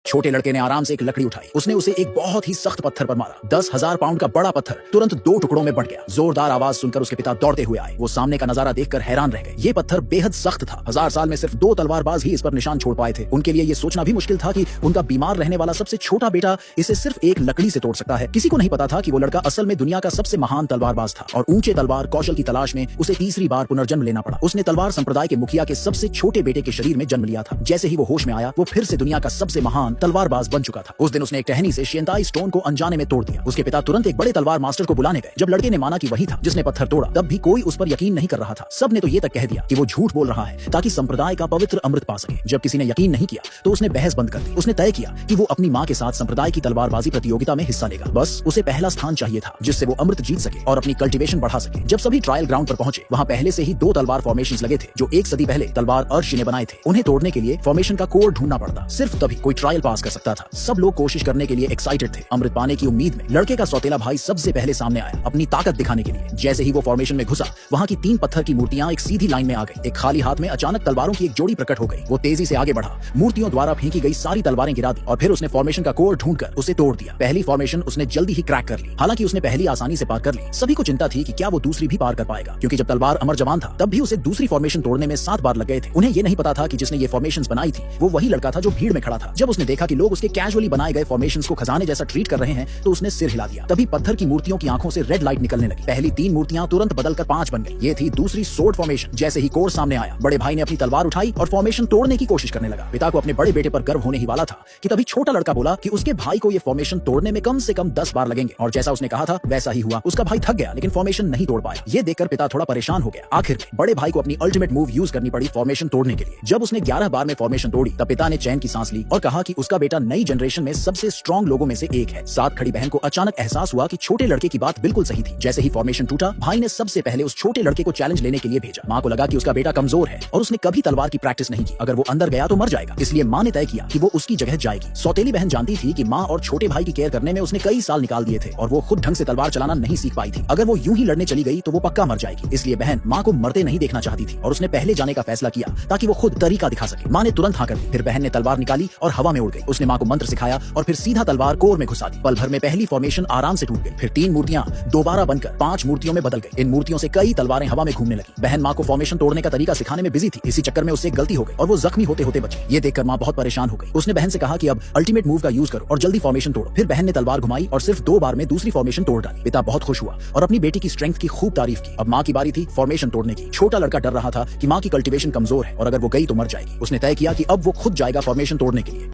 छोटे लड़के ने आराम से एक लकड़ी उठाई। उसने उसे एक बहुत ही सख्त पत्थर पर मारा। 10,000 पाउंड का बड़ा पत्थर तुरंत 2 टुकड़ों में बढ़ गया। जोरदार आवाज सुनकर उसके पिता दौड़ते हुए आए। वो सामने का नजारा देखकर हैरान रह गए। ये पत्थर बेहद सख्त था। 1000 साल में सिर्फ 2 तलवारबाज ही इस पर निशान छोड़ पाए थे। उनके लिए ये सोचना भी मुश्किल था कि उनका बीमार रहने वाला सबसे छोटा बेटा इसे सिर्फ एक लकड़ी से तोड़ सकता है। किसी को नहीं पता था कि वो लड़का असल में दुनिया का सबसे महान तलवारबाज था और ऊंचे तलवार कौशल की तलाश में उसे तीसरी बार पुनर्जन्म लेना पड़ा। उसने तलवार संप्रदाय के मुखिया के सबसे छोटे बेटे के शरीर में जन्म लिया था। जैसे ही वो होश में आया, वो फिर से दुनिया का सबसे महान तलवारबाज बन चुका था। उस दिन उसने एक टहनी से शियंताई स्टोन को अनजाने में तोड़ दिया। उसके पिता तुरंत एक बड़े तलवार मास्टर को बुलाने गए। जब लड़के ने माना कि वही था जिसने पत्थर तोड़ा, तब भी कोई उस पर यकीन नहीं कर रहा था। सब ने तो ये तक कह दिया कि वो झूठ बोल रहा है ताकि संप्रदाय का पवित्र अमृत पा सके। जब किसी ने यकीन नहीं किया तो उसने बहस बंद कर दी। उसने तय किया कि वो अपनी मां के साथ संप्रदाय की तलवारबाजी प्रतियोगिता में हिस्सा लेगा। बस उसे पहला स्थान चाहिए था जिससे वो अमृत जीत सके और अपनी कल्टीवेशन बढ़ा सके। जब सभी ट्रायल ग्राउंड पर पहुंचे, वहां पहले से ही 2 तलवार फॉर्मेशंस लगे थे जो 1 सदी पहले तलवार अर्श ने बनाए थे। उन्हें तोड़ने के लिए फॉर्मेशन का कोड ढूंढना पड़ता। सिर्फ तभी कोई ट्रायल पास कर सकता था। सब लोग कोशिश करने के लिए एक्साइटेड थे। अमृत पाने की उम्मीद में लड़के का सौतेला भाई सबसे पहले सामने आया, अपनी ताकत दिखाने के लिए। जैसे ही वो फॉर्मेशन में घुसा, वहां की 3 पत्थर की मूर्तियां एक सीधी लाइन में आ गई। एक खाली हाथ में अचानक तलवारों की एक जोड़ी प्रकट हो गई। वो तेजी से आगे बढ़ा, मूर्तियों द्वारा फेंकी गई सारी तलवारें गिरा दी और फिर उसने फॉर्मेशन का कोड ढूंढकर उसे तोड़ दिया। पहली फॉर्मेशन उसने जल्दी ही क्रैक कर ली। हालांकि उसने पहली आसानी से पार कर ली। सभी को चिंता थी कि क्या वो दूसरी भी पार कर पाएगा, क्योंकि जब तलवार अमर जवान था तब भी उसे दूसरी फॉर्मेशन तोड़ने में 7 बार लग गए थे। उन्हें ये नहीं पता था कि जिसने ये फॉर्मेशंस बनाई थी वो वही लड़का था जो भीड़ में खड़ा था। जब उसने देखा कि लोग उसके कैजुअली बनाए गए फॉर्मेशंस को खजाने जैसा ट्रीट कर रहे हैं, तो उसने सिर हिला दिया। तभी पत्थर की मूर्तियों की आंखों से रेड लाइट निकलने लगी। पहली 3 मूर्तियां तुरंत बदलकर 5 बन गई। ये थी दूसरी सोर्ड फॉर्मेशन। जैसे ही कोड सामने आया, बड़े भाई ने अपनी तलवार उठाई और फॉर्मेशन तोड़ने की कोशिश करने लगा। पिता को अपने बड़े बेटे पर गर्व होने ही वाला था कि तभी छोटा लड़का बोला कि उसके भाई को ये फॉर्मेशन तोड़ने में कम से कम 10 बार लगेंगे। और जैसा उसने कहा था वैसा ही हुआ। उसका भाई थक गया लेकिन फॉर्मेशन नहीं तोड़ पाया। ये देखकर पिता थोड़ा परेशान हो गया। आखिर में बड़े भाई को अपनी अल्टीमेट मूव यूज करनी पड़ी फॉर्मेशन तोड़ने के लिए। जब उसने 11 बार में फॉर्मेशन तोड़ी, तब पिता ने चैन की सांस ली और कहा कि उसका बेटा नई जनरेशन में सबसे स्ट्रॉन्ग लोगों में से एक है। साथ खड़ी बहन को अचानक एहसास हुआ कि छोटे लड़के की बात बिल्कुल सही थी। जैसे ही फॉर्मेशन टूटा, भाई ने सबसे पहले उस छोटे लड़के को चैलेंज लेने के लिए भेजा। माँ को लगा कि उसका बेटा कमजोर है और उसने कभी तलवार की प्रैक्टिस नहीं की। अगर वो अंदर गया तो मर जाएगा, इसलिए माँ ने तय किया कि वो उसकी जगह जाएगी। सौतेली बहन जानती थी कि माँ और छोटे भाई की केयर करने में उसने कई साल निकाल दिए थे और वो खुद ढंग से तलवार चलाना नहीं सीख पाई थी। अगर वो यूं ही लड़ने चली गई तो वो पक्का मर जाएगी। इसलिए बहन माँ को मरते नहीं देखना चाहती थी और उसने पहले जाने का फैसला किया ताकि वो खुद तरीका दिखा सके। माँ ने तुरंत हाँ कर दी। फिर बहन ने तलवार निकाली और हवा में उड़ गई। उसने माँ को मंत्र सिखाया और फिर सीधा तलवार कोर में घुसा दी। पल भर में पहली फॉर्मेशन आराम से टूट गई। फिर 3 मूर्तियां दोबारा बनकर 5 मूर्तियों में बदल गई। इन मूर्तियों से कई तलवारें हवा में घूमने लगी। बहन माँ को फॉर्मेशन तोड़ने का तरीका सिखाने में बिजी थी। इसी चक्कर में उससे गलती हो गई और वो जख्मी होते होते बची। ये देखकर माँ बहुत परेशान हो गई। उसने बहन से कहा कि अब अल्टीमेट मूव का यूज करो और जल्दी फॉर्मेशन तोड़ो। फिर बहन ने तलवार घुमाई और सिर्फ 2 बार में दूसरी फॉर्मेशन तोड़ डाली। पिता बहुत खुश हुआ और अपनी बेटी की स्ट्रेंथ की खूब तारीफ की। अब माँ की बारी थी फॉर्मेशन तोड़ने की। छोटा लड़का डर रहा था कि माँ की कल्टीवेशन कमजोर है और अगर वो गई तो मर जाएगी। उसने तय किया कि अब वो खुद जाएगा फॉर्मेशन तोड़ने के लिए।